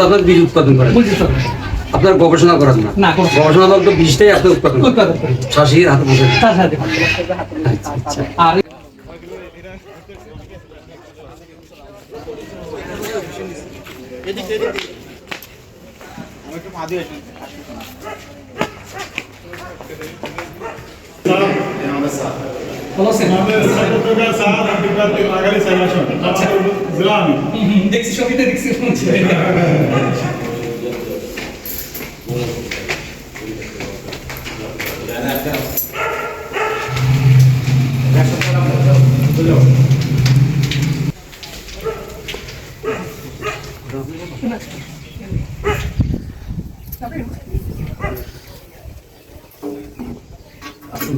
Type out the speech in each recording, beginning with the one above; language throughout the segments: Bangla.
আপনার বীজ উৎপাদন করেন, আপনার গবেষণা করেন না? গবেষণা দল তো বীজটাই আপনি উৎপাদন করেন চাষির হাতে বসে। আর দেখছি ছবিতে দেখছি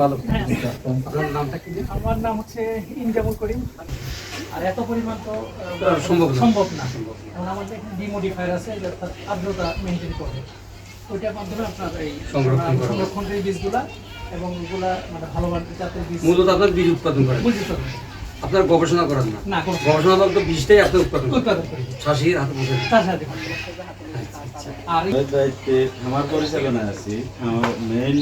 ভালো। আপনার নামটা কি? আমার নাম হচ্ছে ইনজামুল করিম। আর এত পরিমাণ তো সম্ভব না। কারণ আমাদের এখানে ডিমোডিফায়ার আছে, অর্থাৎ আর্দ্রতা মেনটেন করে ওইটার মাধ্যমে আপনার এই সংরক্ষণের বীজগুলা এবং ওগুলা মানে ভালো জাতের বীজ। মূলত আপনার বীজ উৎপাদন করেন, আপনার গবেষণা করেন না? গবেষণা দল তো বীজটাই আপনি উৎপাদন করেন চাষির হাতে বসে। আর দায়িত্বে খামার পরিচালনায় আছি। আমার মেইন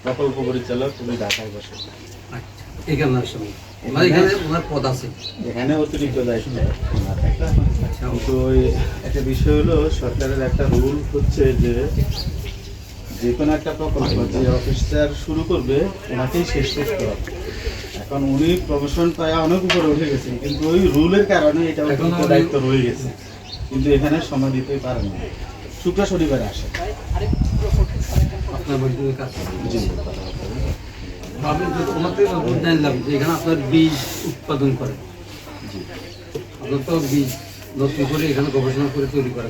প্রকল্প পরিচালক তুমি ঢাকায় বসে। এখানে আসেন মানে এখানে ওনার পদ আছে, এখানে অতিরিক্ত দায়িত্ব। কিন্তু ওই একটা বিষয় হলো সরকারের একটা রুল হচ্ছে যে যে কোনো একটা প্রকল্প যে অফিসার শুরু করবে ওনাকেই শেষ করতে হবে। এখন উনি প্রমোশন পায় অনেক উপরে উঠে গেছেন, কিন্তু ওই রুলের কারণে এটা অতিরিক্ত দায়িত্ব রয়ে গেছে। কিন্তু এখানে সময় দিতেই পারেন না, শুক্র শনিবারে আসে। আপনার কাজ আমি ওনার থেকে জানলাম যে এখানে আপনার বীজ উৎপাদন করে। জি, আপনার তো বীজ নতুন করে এখানে গবেষণা করে তৈরি করা।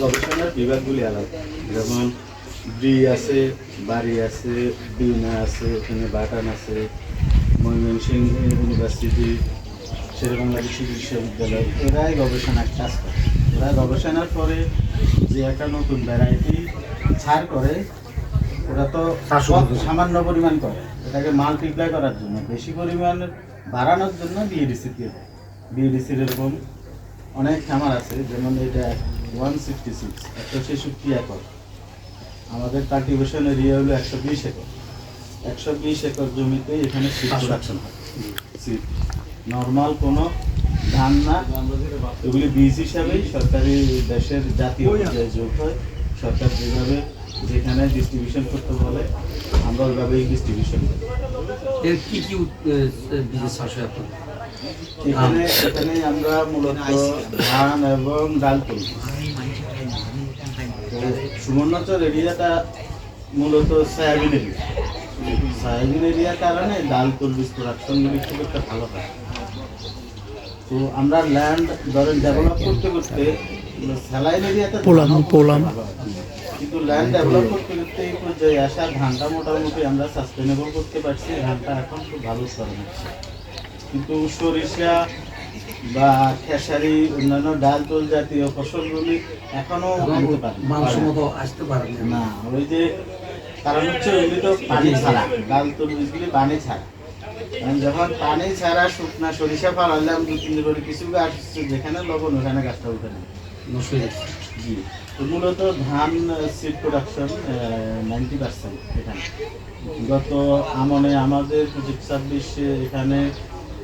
গবেষণার বিভাগগুলি আলাদা, যেমন ব্রি আছে, বাড়ি আছে, বিনা আছে, এখানে বাটান আছে, ময়মনসিংহ ইউনিভার্সিটি, শেরেবাংলা বিশ্ববিদ্যালয়, এরাই গবেষণার কাজ করে। ওরা গবেষণার পরে যে একটা নতুন ভ্যারাইটি ছাড় করে, ওরা তো সামান্য পরিমাণ করে, এটাকে মাল্টিপ্লাই করার জন্য বেশি পরিমাণ বাড়ানোর জন্য বিএডিসি দিয়ে দেয়। বিএডিসির এরকম অনেক খামার আছে, যেমন এটা 166 166 একর। আমাদের কাল্টিভেশন এরিয়া হলো 120 একর। 120 একর জমিতে এখানে সিড প্রোডাকশন হয়। সিড নর্মাল কোনো ধান না, এগুলি বীজ হিসাবেই সরকারি দেশের জাতীয় পর্যায়ে যোগ হয়। সরকার যেভাবে যেখানে ডিস্ট্রিবিউশন করতে বলে আমরা ওইভাবেই ডিস্ট্রিবিউশন করি। এর কি কি বীজের চাষ হয় আপনার? এখানে আমরা মূলত ধান এবং ডাল করি। সুবর্ণচর এরিয়াটা মূলত সয়াবিন এরিয়া। সয়াবিন এরিয়ার কারণে ডাল তরমুজ প্রোডাকশনগুলি খুব একটা ভালো হয়। তো আমরা ল্যান্ড ধরেন ডেভেলপ করতে করতে স্যালাইন এরিয়াতে পোলাম, কিন্তু ল্যান্ড ডেভেলপ করতে করতে এই পর্যায়ে আসা ধানটা মোটামুটি আমরা সাস্টেনেবল করতে পারছি। ধানটা এখন খুব ভালো ফলন হচ্ছে, কিন্তু সরিষা বা খেসারি অন্যান্য ডাল তোল জাতীয় ফসলগুলি এখনো আনতে পারে আসতে পারে না। ওই যে কারণ হচ্ছে ওইগুলি তো পানি ছাড়া, ডাল তরমুজগুলি পানি ছাড়া। কারণ যখন পানি ছাড়া শুকনা সরিষা ফালালাম 2-3 দিন করে কিছু গাছ যেখানে লবণ ওখানে গাছটা উঠে নেয়। জি, তো মূলত ধান সিড প্রোডাকশন 90% এখানে। গত আমনে আমাদের 25-26 এখানে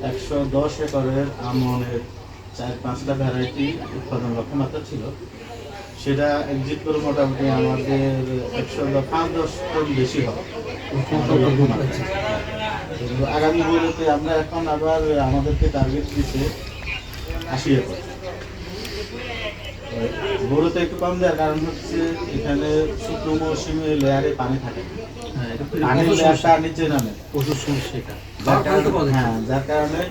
110 একরের আমনের 4-5টা ভ্যারাইটি উৎপাদন লক্ষ্যমাত্রা ছিল। সেটা এক্সিট করে মোটামুটি আমাদের 105-10 টন বেশি হবে। আগামী বছরতে আমরা এখন আবার আমাদেরকে টার্গেট দিচ্ছে 80 একর। বড়োতে একটু কম দেওয়ার কারণ হচ্ছে এখানে শুকনো মৌসুমে লেয়ারে পানি থাকে, পানির লেয়ারটা নিচে নামে, প্রচুর সমস্যা এটা। হ্যাঁ, যার কারণে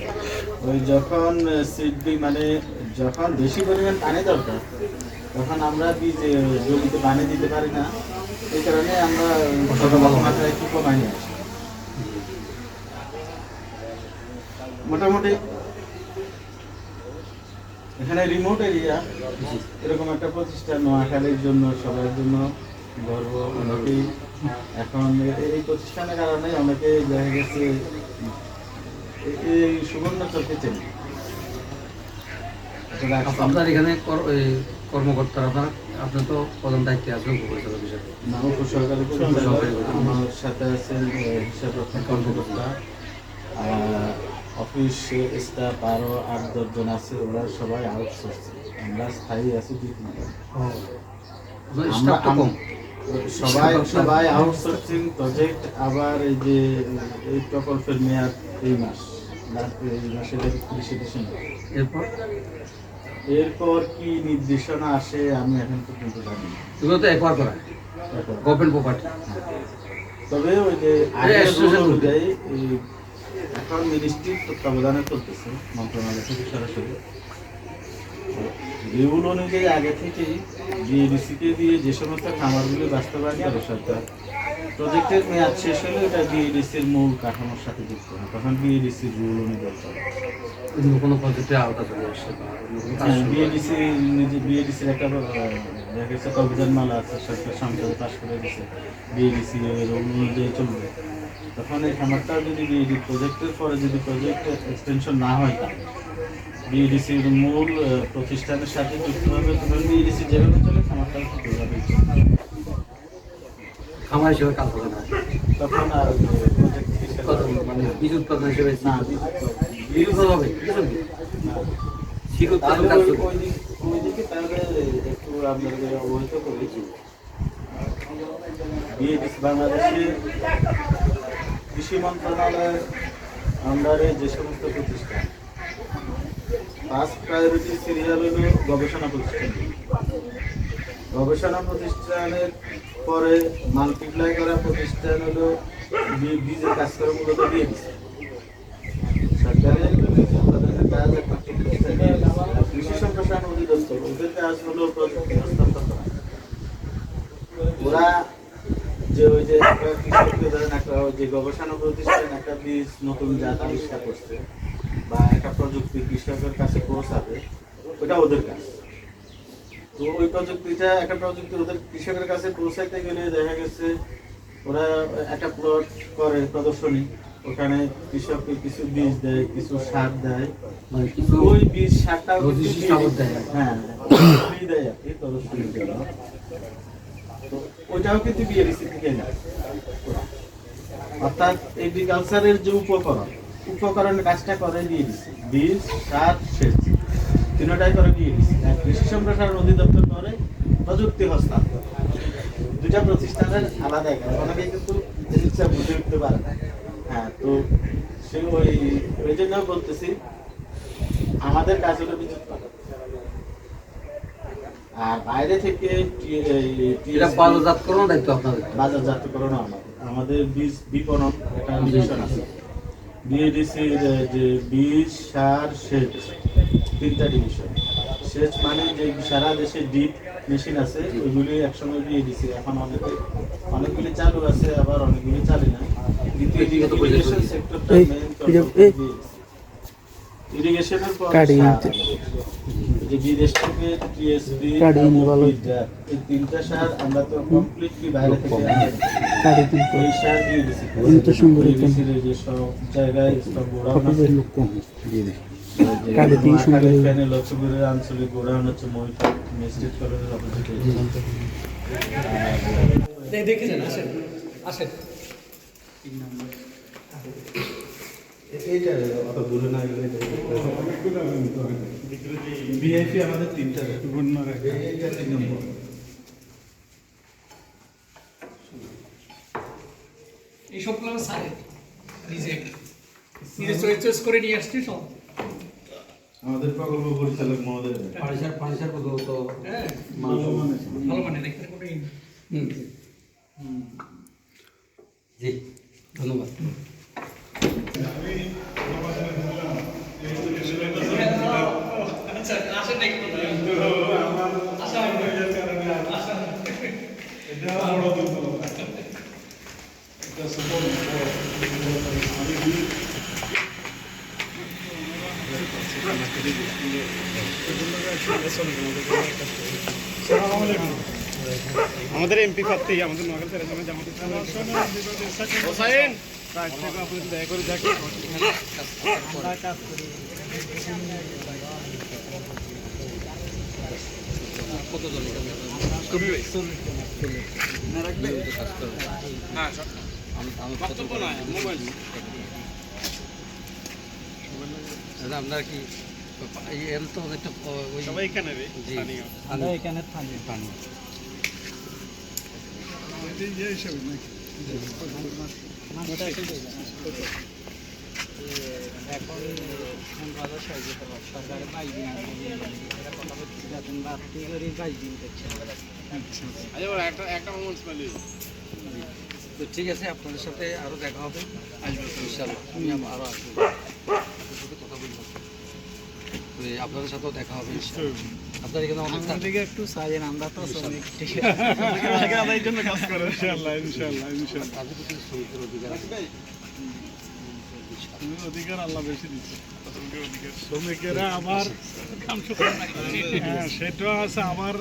ওই যখন মানে যখন বেশি পরিমাণ পানি দরকার তখন আমরা জমিতে পানি দিতে পারি না। এই কারণে আমরা মাত্রায় একটু কমাই নিয়ে আসি। মোটামুটি এখানে রিমোট এরিয়া এরকম একটা প্রতিষ্ঠান নোয়াখালীর জন্য সবার জন্য গর্ব। অনেকেই এখন এই প্রতিষ্ঠানের কারণে অনেকে দেখা গেছে এই সুবর্ণচরকে চেনে। আপনার এখানে কর্মকর্তারা আপনার তো প্রধান দায়িত্বে আছেন উপপরিচালক হিসাবে। না, উপসহকারী পরিচালক আমার সাথে আছেন হিসাব রক্ষণ কর্মকর্তা, অফিস স্টাফ আরও 8-10 জন আছে, ওরা সবাই আউটসোর্সিং। আমরা স্থায়ী আছি 2-3 জন। সবাই আউটসোর্সিং প্রজেক্ট। আবার এই যে এই প্রকল্পের মেয়াদ এই মাসের 31শে ডিসেম্বর। এরপর কি নির্দেশনা আসে আমি এখন পর্যন্ত জানি না। এগুলো তো একবার করা গভর্নমেন্ট প্রপার্টি। তবে ওই যে আগের রুল অনুযায়ী এখন মিনিস্ট্রির তত্ত্বাবধানে চলতেছে, মন্ত্রণালয় থেকে সরাসরি রুল অনুযায়ী আগে থেকেই বিএডিসিকে দিয়ে যে সমস্ত খামারগুলি বাস্তবায়ন করে সরকার, প্রজেক্টের মেয়াদ শেষ হলে এটা বিএডিসির মূল কাঠামোর সাথে যুক্ত হয়, তখন বিএডিসির রুল অনুযায়ী চলে। কোনো প্রজেক্টের আওতা চলে আসছে বিএডিসির একটা দেখা গেছে অভিযান মালা আছে, সরকার সংসদে পাশ করে দিচ্ছে, বিএডিসি এর অনুযায়ী চলবে। তখন এই খামারটা যদি বিএডি প্রজেক্টের পরে যদি প্রজেক্ট এক্সটেনশন না হয়, তা বিএডিসির মূল প্রতিষ্ঠানের সাথে যুক্ত হবে, তখন বিএডিসি যেভাবে চলে খামারটাও সেভাবে খামার হিসেবে কাজ হবে না। তখন আর প্রজেক্ট মানে বীজ উৎপাদন হিসেবে না, ওইদিকে তাহলে একটু আপনাদের অবহিত করেছি। বাংলাদেশের কৃষি মন্ত্রণালয়ের আন্ডারে যে সমস্ত প্রতিষ্ঠান, ফার্স্ট প্রায়োরিটি সিরিয়াল হল গবেষণা প্রতিষ্ঠান। গবেষণা প্রতিষ্ঠানের পরে মাল্টিপ্লাই করা প্রতিষ্ঠান হলো বীজের কাজকর্মগুলো দিয়ে দিচ্ছে সরকারের কাজ। কৃষি সম্প্রসারণ অধিদপ্তর, ওদের কাজ হলো প্রযুক্তি হস্তান্তর করা। ওরা যে ওই যে একটা কৃষককে ধরেন একটা যে গবেষণা প্রতিষ্ঠান একটা বীজ নতুন জাত আবিষ্কার করছে বা একটা প্রযুক্তি কৃষকের কাছে পৌঁছাবে, ওটা ওদের কাজ। তো ওই প্রযুক্তিটা একটা প্রযুক্তি ওদের কৃষকের কাছে পৌঁছাইতে গেলে দেখা গেছে ওরা একটা প্লট করে প্রদর্শনী, ওখানে কৃষককে কিছু বীজ দেয়, কিছু সার দেয়, ওই বীজ সারটা হ্যাঁ দেয় আর কি প্রদর্শনীর জন্য। তো ওইটাও কিন্তু বিএডিসি থেকে নেয়। অর্থাৎ এগ্রিকালচারের যে উপকরণের কাজটা করে বিএডিসি, বীজ সার সেচ তিনটাই করে বিএডিসি। আর কৃষি সম্প্রসারণ অধিদপ্তর করে প্রযুক্তি হস্তান্তর। দুটা প্রতিষ্ঠানের আলাদা এখানে অনেকে কিন্তু জিনিসটা বুঝে উঠতে পারে না। হ্যাঁ, তো সে ওই জন্য বলতেছি আমাদের কাজ হলো বীজ উৎপাদন, আর বাইরে থেকে বাজারজাতকরণ দায়িত্ব আপনাদের। বাজারজাতকরণ আমাদের বীজ বিপণন একটা ডিভিশন আছে। বিএডিসির যে বীজ সার সেচ 3টা ডিভিশন। সেচ মানে যে সারা দেশে ডিপ মেশিন আছে ওইগুলি একসঙ্গে বিএডিসি। এখন অনেকগুলি চালু আছে, আবার অনেকগুলি চালু নাই, কিন্তু ইরিগেশন সেক্টরটা মেইন। ইরিগেশনের পর যে বিদেশ থেকে টিএসপি এই 3টা সার আমরা তো কমপ্লিটলি বাইরে থেকে এই সার দিয়ে দিচ্ছি। যে সব জায়গায় সব গোড়াউন এখানে লক্ষ্মীপুরের আঞ্চলিক গোড়াউন হচ্ছে মহিলা মেজিস্ট্রেট কলেজের অপোজিটে। দেখেছেন, আসেন আসেন। এইটা অত দূরে না গেলে বিআইপি আমাদের 3টা এইটা 3 নম্বর। এই সবগুলো আমার স্যার নিজে চয়েস করে নিয়ে আসছে সব। আমাদের প্রকল্প পরিচালক মহোদয় ফার্নিচার প্রকল্প ভালো মানে দেখতে কোনো জি ধন্যবাদ। আমাদের এমপি প্রার্থী আমাদের নোয়াখালী জেলা জামাতের হোসেন আপনাদের দয়া করে দেখেন। কতজন এখানে? নিয়মিত কাজ করেন? দাদা, আপনার কি এই এর তো অনেকটা ওই সবাই এখানে রে জি স্থানীয়। আমরা এখানে থাকি পানি এখন বাজার সাহায্য করবার সরকারে 22 দিন আগে এরা কথা বলছে যাতেন রাত্রি করে 22 দিন করছে একটা মোমেন্টস পেলি তো ঠিক আছে, আপনাদের সাথে আরো দেখা হবে ইনশাআল্লাহ। আমি আরো আসবো, আপনাদের সাথে কথা বলবো, তো এই আপনাদের সাথেও দেখা হবে ইনশাআল্লাহ। আপনার এখানে অনেক আমাদেরকে একটু সাজেন, আমরা তো শ্রমিক ঠিক আছে আমাদের জন্য কাজ করো ইনশাআল্লাহ ইনশাআল্লাহ ইনশাআল্লাহ। কাজের প্রতি শ্রমিকের অধিকার আছে। অধিকার আল্লাহ বেশি দিচ্ছে শ্রমিকেরা আবার হ্যাঁ সেটা আছে আবার